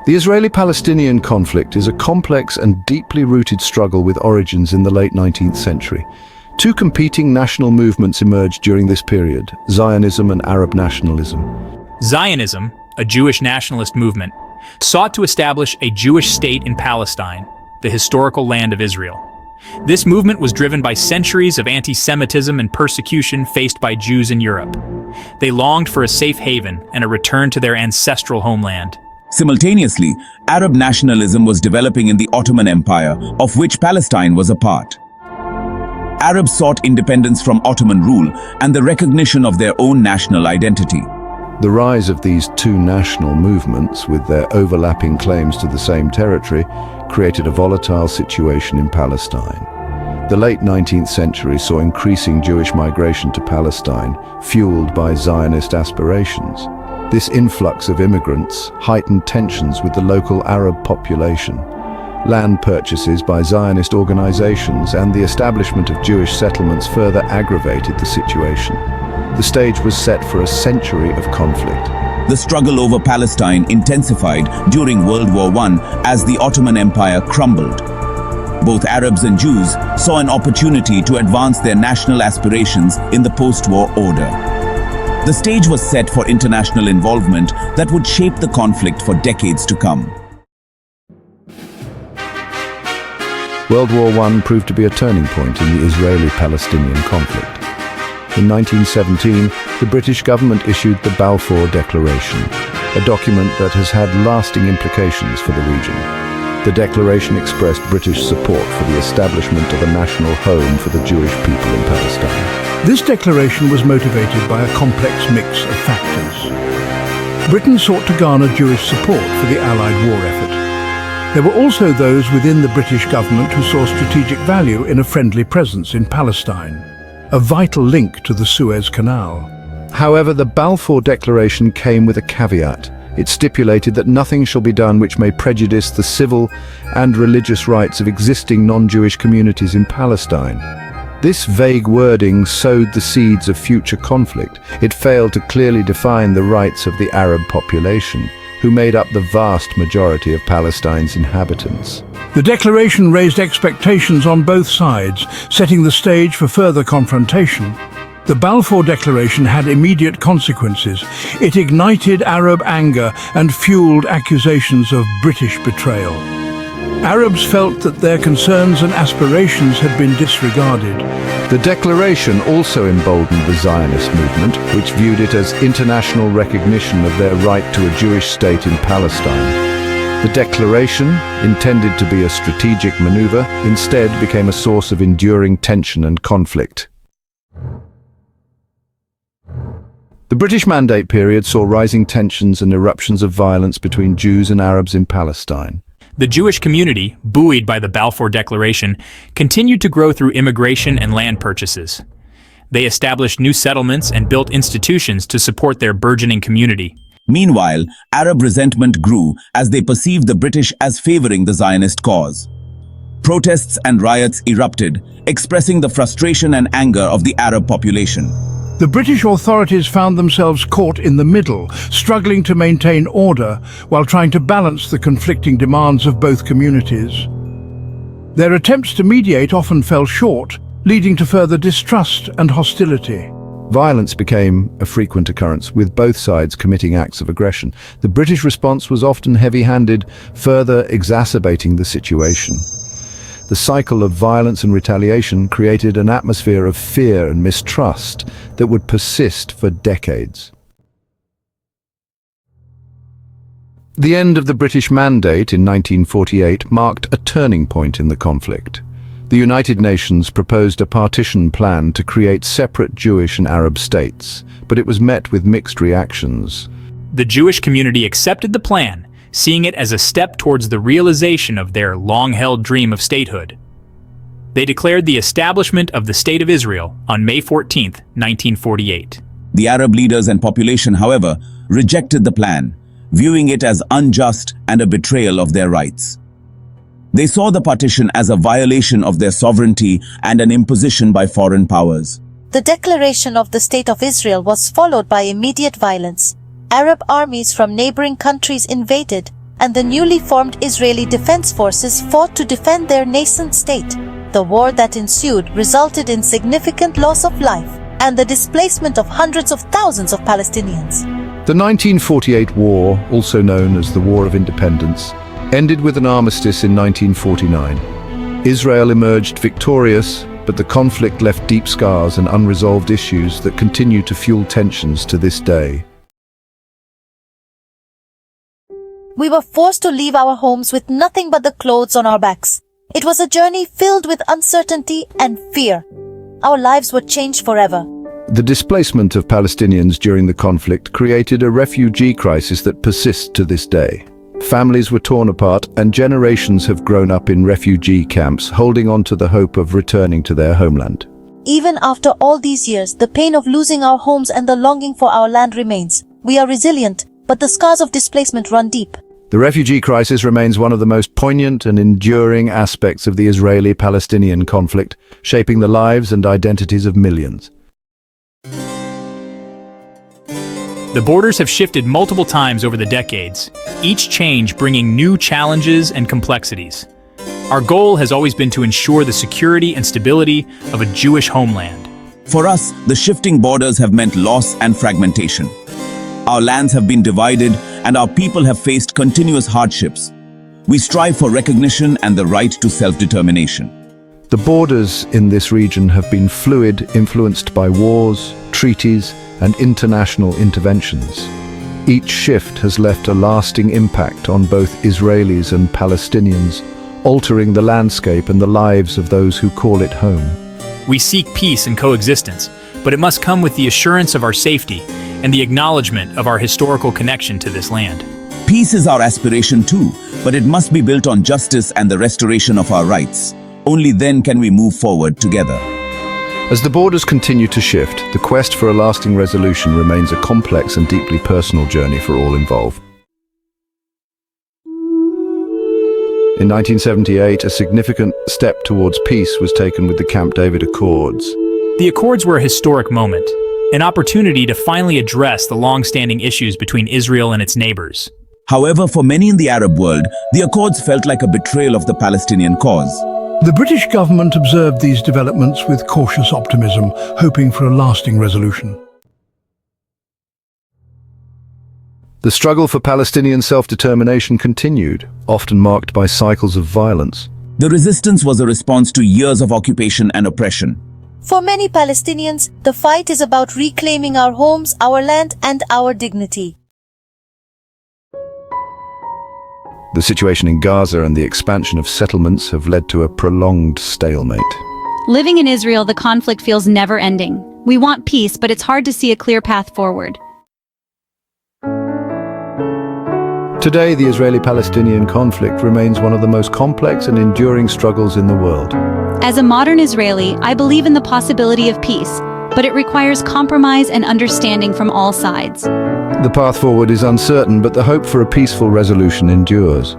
The Israeli-Palestinian conflict is a complex and deeply rooted struggle with origins in the late 19th century. Two competing national movements emerged during this period: Zionism and Arab nationalism. Zionism, a Jewish nationalist movement, sought to establish a Jewish state in Palestine, the historical land of Israel. This movement was driven by centuries of anti-Semitism and persecution faced by Jews in Europe. They longed for a safe haven and a return to their ancestral homeland. Simultaneously, Arab nationalism was developing in the Ottoman Empire, of which Palestine was a part. Arabs sought independence from Ottoman rule and the recognition of their own national identity. The rise of these two national movements, with their overlapping claims to the same territory, created a volatile situation in Palestine. The late 19th century saw increasing Jewish migration to Palestine, fueled by Zionist aspirations. This influx of immigrants heightened tensions with the local Arab population. Land purchases by Zionist organizations and the establishment of Jewish settlements further aggravated the situation. The stage was set for a century of conflict. The struggle over Palestine intensified during World War I as the Ottoman Empire crumbled. Both Arabs and Jews saw an opportunity to advance their national aspirations in the post-war order. The stage was set for international involvement that would shape the conflict for decades to come. World War I proved to be a turning point in the Israeli-Palestinian conflict. In 1917, the British government issued the Balfour Declaration, a document that has had lasting implications for the region. The declaration expressed British support for the establishment of a national home for the Jewish people in Palestine. This declaration was motivated by a complex mix of factors. Britain sought to garner Jewish support for the Allied war effort. There were also those within the British government who saw strategic value in a friendly presence in Palestine, a vital link to the Suez Canal. However, the Balfour Declaration came with a caveat. It stipulated that nothing shall be done which may prejudice the civil and religious rights of existing non-Jewish communities in Palestine. This vague wording sowed the seeds of future conflict. It failed to clearly define the rights of the Arab population, who made up the vast majority of Palestine's inhabitants. The declaration raised expectations on both sides, setting the stage for further confrontation. The Balfour Declaration had immediate consequences. It ignited Arab anger and fueled accusations of British betrayal. Arabs felt that their concerns and aspirations had been disregarded. The declaration also emboldened the Zionist movement, which viewed it as international recognition of their right to a Jewish state in Palestine. The declaration, intended to be a strategic maneuver, instead became a source of enduring tension and conflict. The British Mandate period saw rising tensions and eruptions of violence between Jews and Arabs in Palestine. The Jewish community, buoyed by the Balfour Declaration, continued to grow through immigration and land purchases. They established new settlements and built institutions to support their burgeoning community. Meanwhile, Arab resentment grew as they perceived the British as favoring the Zionist cause. Protests and riots erupted, expressing the frustration and anger of the Arab population. The British authorities found themselves caught in the middle, struggling to maintain order while trying to balance the conflicting demands of both communities. Their attempts to mediate often fell short, leading to further distrust and hostility. Violence became a frequent occurrence, with both sides committing acts of aggression. The British response was often heavy-handed, further exacerbating the situation. The cycle of violence and retaliation created an atmosphere of fear and mistrust that would persist for decades. The end of the British Mandate in 1948 marked a turning point in the conflict. The United Nations proposed a partition plan to create separate Jewish and Arab states, but it was met with mixed reactions. The Jewish community accepted the plan, seeing it as a step towards the realization of their long-held dream of statehood. They declared the establishment of the State of Israel on May 14, 1948. The Arab leaders and population, however, rejected the plan, viewing it as unjust and a betrayal of their rights. They saw the partition as a violation of their sovereignty and an imposition by foreign powers. The declaration of the State of Israel was followed by immediate violence. Arab armies from neighboring countries invaded, and the newly formed Israeli Defense Forces fought to defend their nascent state. The war that ensued resulted in significant loss of life and the displacement of hundreds of thousands of Palestinians. The 1948 war, also known as the War of Independence, ended with an armistice in 1949. Israel emerged victorious, but the conflict left deep scars and unresolved issues that continue to fuel tensions to this day. We were forced to leave our homes with nothing but the clothes on our backs. It was a journey filled with uncertainty and fear. Our lives were changed forever. The displacement of Palestinians during the conflict created a refugee crisis that persists to this day. Families were torn apart, and generations have grown up in refugee camps, holding on to the hope of returning to their homeland. Even after all these years, the pain of losing our homes and the longing for our land remains. We are resilient, but the scars of displacement run deep. The refugee crisis remains one of the most poignant and enduring aspects of the Israeli-Palestinian conflict, shaping the lives and identities of millions. The borders have shifted multiple times over the decades, each change bringing new challenges and complexities. Our goal has always been to ensure the security and stability of a Jewish homeland. For us, the shifting borders have meant loss and fragmentation. Our lands have been divided, and our people have faced continuous hardships. We strive for recognition and the right to self-determination. The borders in this region have been fluid, influenced by wars, treaties, and international interventions. Each shift has left a lasting impact on both Israelis and Palestinians, altering the landscape and the lives of those who call it home. We seek peace and coexistence, but it must come with the assurance of our safety and the acknowledgement of our historical connection to this land. Peace is our aspiration too, but it must be built on justice and the restoration of our rights. Only then can we move forward together. As the borders continue to shift, the quest for a lasting resolution remains a complex and deeply personal journey for all involved. In 1978, a significant step towards peace was taken with the Camp David Accords. The Accords were a historic moment, an opportunity to finally address the long-standing issues between Israel and its neighbors. However, for many in the Arab world, the Accords felt like a betrayal of the Palestinian cause. The British government observed these developments with cautious optimism, hoping for a lasting resolution. The struggle for Palestinian self-determination continued, often marked by cycles of violence. The resistance was a response to years of occupation and oppression. For many Palestinians, the fight is about reclaiming our homes, our land, and our dignity. The situation in Gaza and the expansion of settlements have led to a prolonged stalemate. Living in Israel, the conflict feels never-ending. We want peace, but it's hard to see a clear path forward. Today, the Israeli-Palestinian conflict remains one of the most complex and enduring struggles in the world. As a modern Israeli, I believe in the possibility of peace, but it requires compromise and understanding from all sides. The path forward is uncertain, but the hope for a peaceful resolution endures.